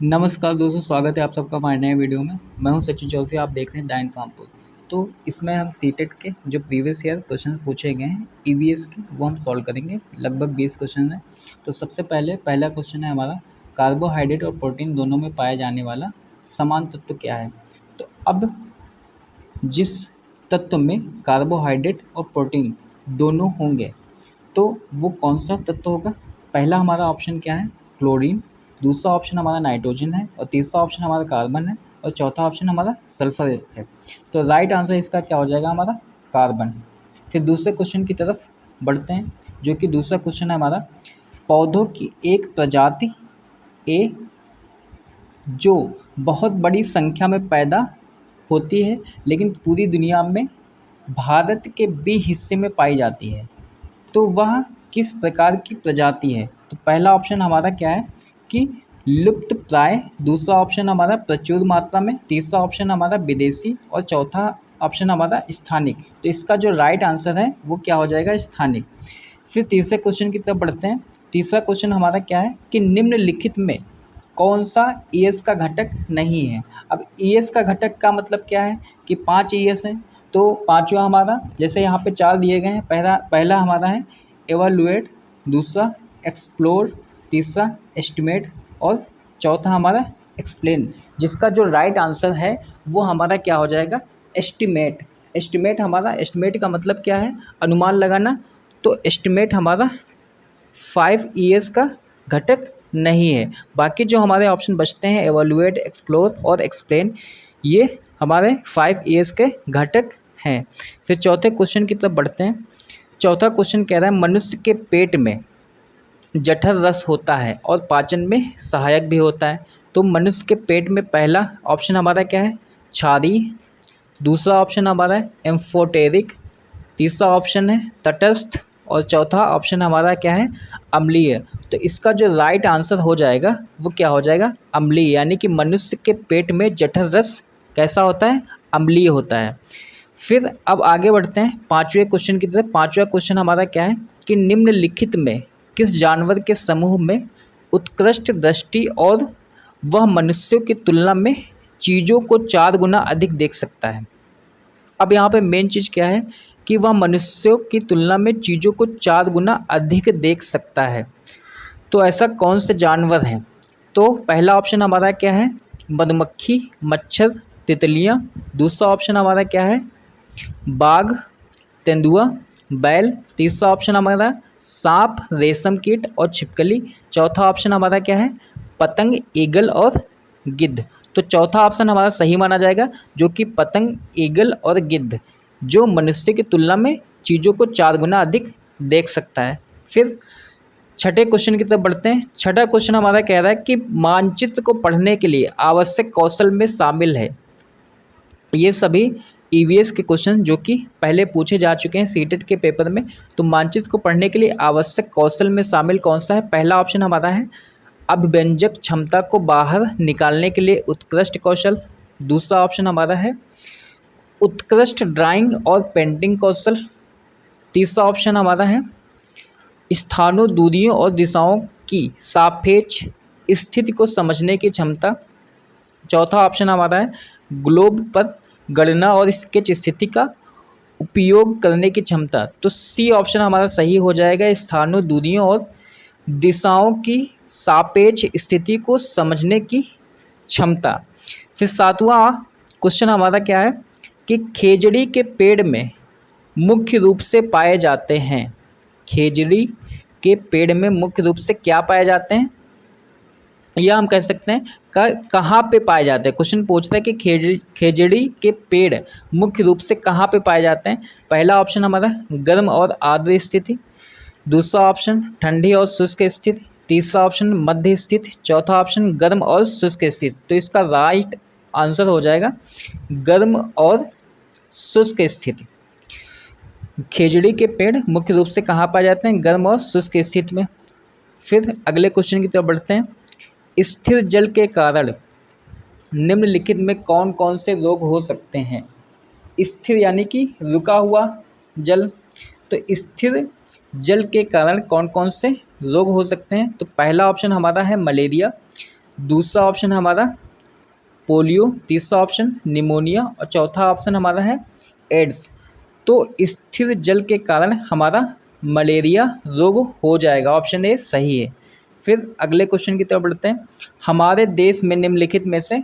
नमस्कार दोस्तों, स्वागत है आप सबका हमारे नए वीडियो में। मैं हूं सचिन चौधरी, आप देख रहे हैं द इन्फॉर्मपुर। तो इसमें हम सीटेट के जो प्रीवियस ईयर क्वेश्चन पूछे गए हैं ईवीएस के, वो हम सॉल्व करेंगे। लगभग 20 क्वेश्चन है। तो सबसे पहला क्वेश्चन है हमारा, कार्बोहाइड्रेट और प्रोटीन दोनों में पाया जाने वाला समान तत्व क्या है। तो अब जिस तत्व में कार्बोहाइड्रेट और प्रोटीन दोनों होंगे तो वो कौन सा तत्व होगा। पहला हमारा ऑप्शन क्या है, क्लोरीन। दूसरा ऑप्शन हमारा नाइट्रोजन है और तीसरा ऑप्शन हमारा कार्बन है और चौथा ऑप्शन हमारा सल्फर है। तो राइट आंसर इसका क्या हो जाएगा, हमारा कार्बन। फिर दूसरे क्वेश्चन की तरफ बढ़ते हैं, जो कि दूसरा क्वेश्चन है हमारा, पौधों की एक प्रजाति ए जो बहुत बड़ी संख्या में पैदा होती है लेकिन पूरी दुनिया में भारत के बी हिस्से में पाई जाती है, तो वह किस प्रकार की प्रजाति है। तो पहला ऑप्शन हमारा क्या है कि लुप्त प्राय, दूसरा ऑप्शन हमारा प्रचुर मात्रा में, तीसरा ऑप्शन हमारा विदेशी और चौथा ऑप्शन हमारा स्थानिक। तो इसका जो राइट आंसर है वो क्या हो जाएगा, स्थानिक। फिर तीसरे क्वेश्चन की तरफ बढ़ते हैं। तीसरा क्वेश्चन हमारा क्या है कि निम्नलिखित में कौन सा ईएस का घटक नहीं है। अब ईएस का घटक का मतलब क्या है कि 5 ईएस हैं, तो पांचवा हमारा, जैसे यहाँ पे 4 दिए गए हैं, पहला हमारा है एवल्युएट, दूसरा एक्सप्लोर, तीसरा एस्टिमेट और चौथा हमारा एक्सप्लेन। जिसका जो राइट आंसर है वो हमारा क्या हो जाएगा, एस्टिमेट। एस्टिमेट का मतलब क्या है, अनुमान लगाना। तो एस्टिमेट हमारा 5 ईएस का घटक नहीं है। बाकी जो हमारे ऑप्शन बचते हैं एवल्युएट, एक्सप्लोर और एक्सप्लेन, ये हमारे 5 ईएस के घटक हैं। फिर चौथे क्वेश्चन की तरफ बढ़ते हैं। चौथा क्वेश्चन कह रहा है, मनुष्य के पेट में जठर रस होता है और पाचन में सहायक भी होता है। तो मनुष्य के पेट में पहला ऑप्शन हमारा क्या है, क्षारीय। दूसरा ऑप्शन हमारा है एम्फोटेरिक। तीसरा ऑप्शन है तटस्थ और चौथा ऑप्शन हमारा क्या है, अम्लीय। तो इसका जो राइट आंसर हो जाएगा वो क्या हो जाएगा, अम्लीय। यानी कि मनुष्य के पेट में जठर रस कैसा होता है, अम्लीय होता है। फिर अब आगे बढ़ते हैं पांचवें क्वेश्चन की तरफ। पांचवा क्वेश्चन हमारा क्या है कि निम्नलिखित में किस जानवर के समूह में उत्कृष्ट दृष्टि और वह मनुष्यों की तुलना में चीज़ों को 4 गुना अधिक देख सकता है। अब यहाँ पे मेन चीज़ क्या है कि वह मनुष्यों की तुलना में चीज़ों को 4 गुना अधिक देख सकता है। तो ऐसा कौन से जानवर हैं। तो पहला ऑप्शन हमारा क्या है, मधुमक्खी, मच्छर, तितलियाँ। दूसरा ऑप्शन हमारा क्या है, बाघ, तेंदुआ, बैल। तीसरा ऑप्शन हमारा सांप, रेशम कीट और छिपकली। चौथा ऑप्शन हमारा क्या है, पतंग, ईगल और गिद्ध। तो चौथा ऑप्शन हमारा सही माना जाएगा, जो कि पतंग, ईगल और गिद्ध, जो मनुष्य की तुलना में चीज़ों को 4 गुना अधिक देख सकता है। फिर छठे क्वेश्चन की तरफ बढ़ते हैं। छठा क्वेश्चन हमारा कह रहा है कि मानचित्र को पढ़ने के लिए आवश्यक कौशल में शामिल है। ये सभी ईवीएस के क्वेश्चन जो कि पहले पूछे जा चुके हैं सीटेट के पेपर में। तो मानचित्र को पढ़ने के लिए आवश्यक कौशल में शामिल कौन सा है। पहला ऑप्शन हमारा है अभिव्यंजक क्षमता को बाहर निकालने के लिए उत्कृष्ट कौशल। दूसरा ऑप्शन हमारा है उत्कृष्ट ड्राइंग और पेंटिंग कौशल। तीसरा ऑप्शन हमारा है स्थानों, दूरियों और दिशाओं की सापेक्ष स्थिति को समझने की क्षमता। चौथा ऑप्शन हमारा है ग्लोब पर गणना और स्केच स्थिति का उपयोग करने की क्षमता। तो सी ऑप्शन हमारा सही हो जाएगा, स्थानों, दूरियों और दिशाओं की सापेक्ष स्थिति को समझने की क्षमता। फिर सातवां क्वेश्चन हमारा क्या है कि खेजड़ी के पेड़ में मुख्य रूप से पाए जाते हैं। खेजड़ी के पेड़ में मुख्य रूप से क्या पाए जाते हैं, या हम कह सकते हैं कहाँ पे पाए जाते हैं। क्वेश्चन पूछता है कि खेजड़ी के पेड़ मुख्य रूप से कहाँ पे पाए जाते हैं। पहला ऑप्शन हमारा गर्म और आर्द्र स्थिति। दूसरा ऑप्शन ठंडी और शुष्क स्थिति। तीसरा ऑप्शन मध्य स्थिति। चौथा ऑप्शन गर्म और शुष्क स्थिति। तो इसका राइट आंसर हो जाएगा गर्म और शुष्क स्थिति। खेजड़ी के पेड़ मुख्य रूप से कहाँ पाए जाते हैं, गर्म और शुष्क स्थिति में। फिर अगले क्वेश्चन की तरफ बढ़ते हैं। स्थिर जल के कारण निम्नलिखित में कौन कौन से रोग हो सकते हैं। स्थिर यानी कि रुका हुआ जल। तो स्थिर जल के कारण कौन कौन से रोग हो सकते हैं। तो पहला ऑप्शन हमारा है मलेरिया। दूसरा ऑप्शन हमारा पोलियो, तीसरा ऑप्शन निमोनिया और चौथा ऑप्शन हमारा है एड्स। तो स्थिर जल के कारण हमारा मलेरिया रोग हो जाएगा, ऑप्शन ए सही है। फिर अगले क्वेश्चन की तरफ बढ़ते हैं। हमारे देश में निम्नलिखित में से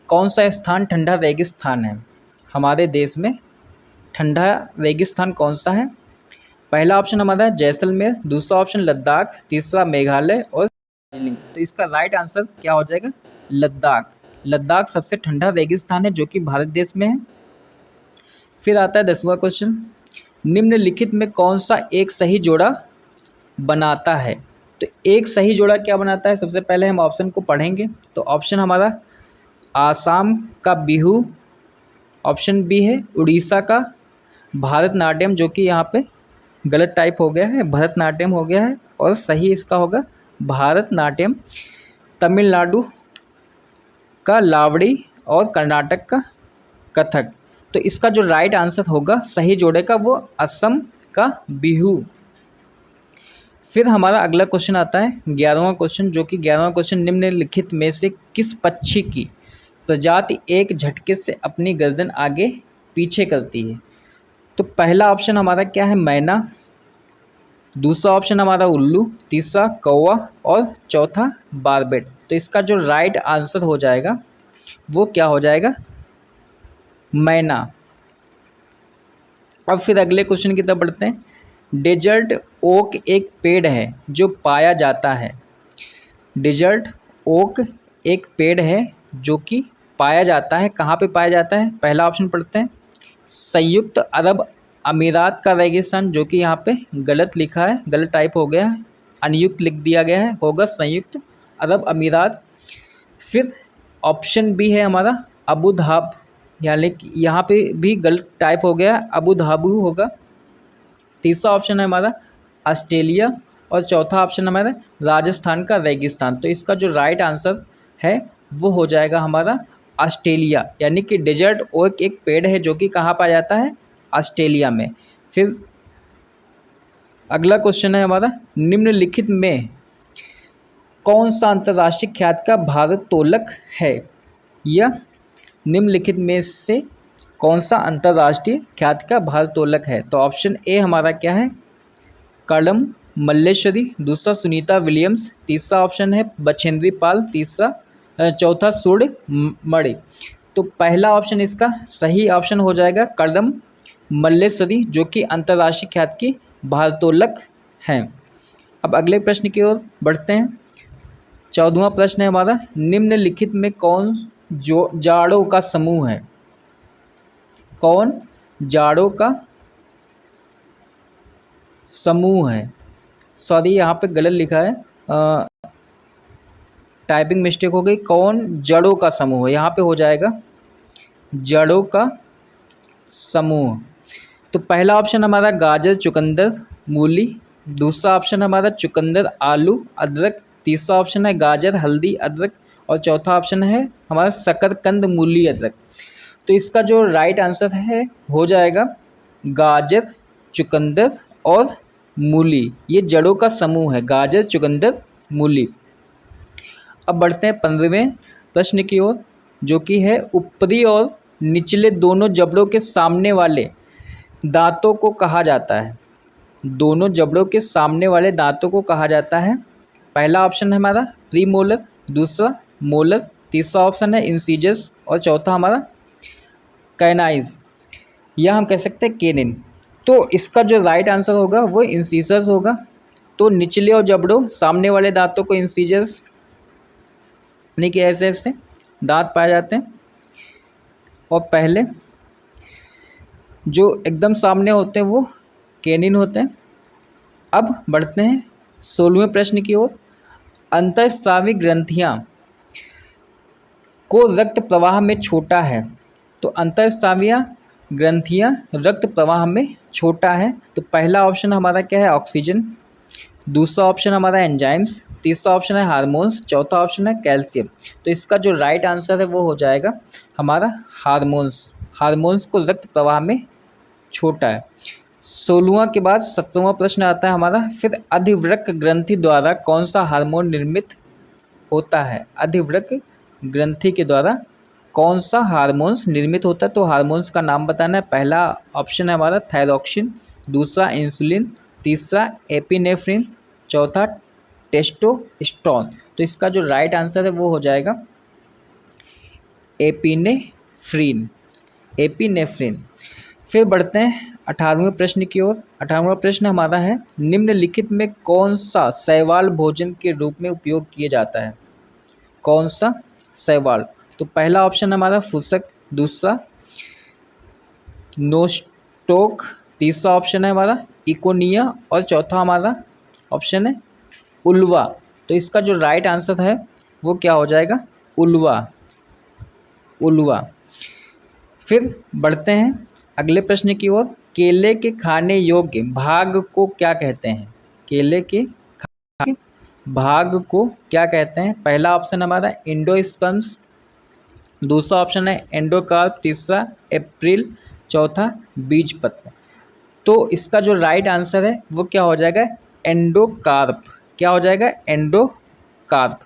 कौन सा स्थान ठंडा रेगिस्तान है? हमारे देश में ठंडा रेगिस्तान कौन सा है? पहला ऑप्शन हमारा है जैसलमेर, दूसरा ऑप्शन लद्दाख, तीसरा मेघालय और दार्जिलिंग। तो इसका राइट आंसर क्या हो जाएगा? लद्दाख। लद्दाख सबसे ठंडा रेगिस्तान है जो कि भारत देश में है। फिर आता है 10वां क्वेश्चन, निम्नलिखित में कौन सा एक सही जोड़ा बनाता है? तो एक सही जोड़ा क्या बनाता है? सबसे पहले हम ऑप्शन को पढ़ेंगे। तो ऑप्शन हमारा आसाम का बिहू, ऑप्शन बी है उड़ीसा का भारतनाट्यम, जो कि यहाँ पे गलत टाइप हो गया है, भरतनाट्यम हो गया है, और सही इसका होगा भारतनाट्यम। तमिलनाडु का लावड़ी और कर्नाटक का कथक। तो इसका जो राइट आंसर होगा सही जोड़े का वो असम का बिहू। फिर हमारा अगला क्वेश्चन आता है 11वां क्वेश्चन, जो कि 11वां क्वेश्चन, निम्नलिखित में से किस पक्षी की प्रजाति एक झटके से अपनी गर्दन आगे पीछे करती है? तो पहला ऑप्शन हमारा क्या है? मैना, दूसरा ऑप्शन हमारा उल्लू, तीसरा कौवा और चौथा बारबेट। तो इसका जो राइट आंसर हो जाएगा वो क्या हो जाएगा? मैना। अब फिर अगले क्वेश्चन की तरफ बढ़ते हैं। डेजर्ट ओक एक पेड़ है जो पाया जाता है। डेजर्ट ओक एक पेड़ है जो कि पाया जाता है, कहाँ पे पाया जाता है? पहला ऑप्शन पढ़ते हैं संयुक्त अरब अमीरात का रेगिस्तान, जो कि यहाँ पे गलत लिखा है, गलत टाइप हो गया है, अनयुक्त लिख दिया गया है, होगा संयुक्त अरब अमीरात। फिर ऑप्शन बी है हमारा अबू धाब, यानी कि यहाँ पे भी गलत टाइप हो गया है, अबू धाबू होगा। तीसरा ऑप्शन है हमारा ऑस्ट्रेलिया और चौथा ऑप्शन हमारा राजस्थान का रेगिस्तान। तो इसका जो राइट आंसर है वो हो जाएगा हमारा ऑस्ट्रेलिया, यानी कि डेजर्ट ओक एक पेड़ है जो कि कहाँ पाया जाता है? ऑस्ट्रेलिया में। फिर अगला क्वेश्चन है हमारा, निम्नलिखित में कौन सा अंतर्राष्ट्रीय ख्याति का भारोत्तोलक है? या निम्नलिखित में से कौन सा अंतर्राष्ट्रीय ख्याति का भारोत्तोलक है? तो ऑप्शन ए हमारा क्या है? कड़म मल्लेश्वरी, दूसरा सुनीता विलियम्स, तीसरा ऑप्शन है बछेंद्री पाल, चौथा सूर्य मणि। तो पहला ऑप्शन इसका सही ऑप्शन हो जाएगा कड़म मल्लेश्वरी, जो कि अंतर्राष्ट्रीय ख्याति की भारोत्तोलक हैं। अब अगले प्रश्न की ओर बढ़ते हैं। 14वां प्रश्न है हमारा, निम्नलिखित में कौन जो जाड़ों का समूह है? कौन जाड़ों का समूह है? सॉरी यहाँ पे गलत लिखा है, टाइपिंग मिस्टेक हो गई। कौन जड़ों का समूह है? यहाँ पे हो जाएगा जड़ों का समूह। तो पहला ऑप्शन हमारा गाजर चुकंदर मूली, दूसरा ऑप्शन हमारा चुकंदर आलू अदरक, तीसरा ऑप्शन है गाजर हल्दी अदरक और चौथा ऑप्शन है हमारा शकरकंद मूली अदरक। तो इसका जो राइट आंसर है हो जाएगा गाजर चुकंदर और मूली, ये जड़ों का समूह है, गाजर चुकंदर मूली। अब बढ़ते हैं 15वें प्रश्न की ओर, जो कि है ऊपरी और निचले दोनों जबड़ों के सामने वाले दांतों को कहा जाता है? दोनों जबड़ों के सामने वाले दांतों को कहा जाता है। पहला ऑप्शन है हमारा प्रीमोलर, दूसरा मोलर, तीसरा ऑप्शन है इंसीजर्स और चौथा हमारा कैनाइज, या हम कह सकते हैं केनिन। तो इसका जो राइट आंसर होगा वो इंसीजर्स होगा। तो निचले और जबड़ों सामने वाले दांतों को इंसीजर्स, यानी कि ऐसे ऐसे दांत पाए जाते हैं, और पहले जो एकदम सामने होते हैं वो केनिन होते हैं। अब बढ़ते हैं 16वें प्रश्न की ओर। अंतःस्रावी ग्रंथियां को रक्त प्रवाह में छोटा है। तो अंतःस्रावियां ग्रंथियां रक्त प्रवाह में छोटा है। तो पहला ऑप्शन हमारा क्या है? ऑक्सीजन, दूसरा ऑप्शन हमारा एंजाइम्स, तीसरा ऑप्शन है हार्मोन्स, चौथा ऑप्शन है कैल्शियम। तो इसका जो राइट आंसर है वो हो जाएगा हमारा हार्मोन्स। हार्मोन्स को रक्त प्रवाह में छोटा है। 16वां के बाद 17वां प्रश्न आता है हमारा, फिर अधिवृक्क ग्रंथि द्वारा कौन सा हार्मोन निर्मित होता है? अधिवृक्क ग्रंथि के द्वारा कौन सा हार्मोन्स निर्मित होता है? तो हार्मोन्स का नाम बताना है। पहला ऑप्शन है हमारा थायरॉक्सिन, दूसरा इंसुलिन, तीसरा एपिनेफ्रिन, चौथा टेस्टोस्टेरोन। तो इसका जो राइट आंसर है वो हो जाएगा एपिनेफ्रिन, एपिनेफ्रिन। फिर बढ़ते हैं 18वें प्रश्न की ओर। 18वां प्रश्न हमारा है, निम्नलिखित में कौन सा शैवाल भोजन के रूप में उपयोग किया जाता है? कौन सा शैवाल? तो पहला ऑप्शन हमारा फूसक, दूसरा नोस्टोक, तीसरा ऑप्शन है हमारा इकोनिया और चौथा हमारा ऑप्शन है उल्वा। तो इसका जो राइट आंसर है वो क्या हो जाएगा? Uvula, uvula. फिर बढ़ते हैं अगले प्रश्न की ओर। केले के खाने योग्य भाग को क्या कहते हैं? केले के खाने भाग को क्या कहते हैं? पहला ऑप्शन हमारा एंडोस्पर्म्स, दूसरा ऑप्शन है एंडोकार्प, तीसरा एप्रिल, चौथा बीजपत्र। तो इसका जो राइट आंसर है वो क्या हो जाएगा? एंडोकार्प। क्या हो जाएगा? एंडोकार्प।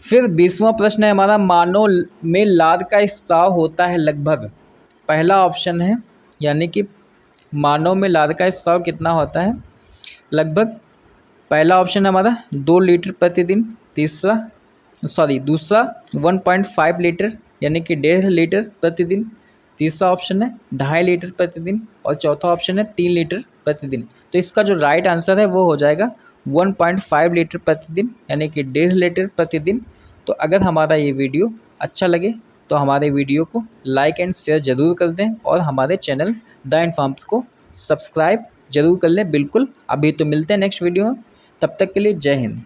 फिर 20वां प्रश्न है हमारा, मानव में लार का स्राव होता है लगभग। पहला ऑप्शन है यानी कि मानव में लार का स्राव कितना होता है? लगभग पहला ऑप्शन है हमारा 2 लीटर प्रतिदिन, दूसरा 1.5 लीटर यानी कि 1.5 लीटर प्रतिदिन, तीसरा ऑप्शन है 2.5 लीटर प्रतिदिन और चौथा ऑप्शन है 3 लीटर प्रतिदिन। तो इसका जो राइट आंसर है वो हो जाएगा 1.5 लीटर प्रतिदिन यानी कि 1.5 लीटर प्रतिदिन। तो अगर हमारा ये वीडियो अच्छा लगे तो हमारे वीडियो को लाइक एंड शेयर ज़रूर कर दें और हमारे चैनल द इन्फॉर्म्स को सब्सक्राइब जरूर कर लें। बिल्कुल, अभी तो मिलते हैं नेक्स्ट वीडियो में, तब तक के लिए जय हिंद।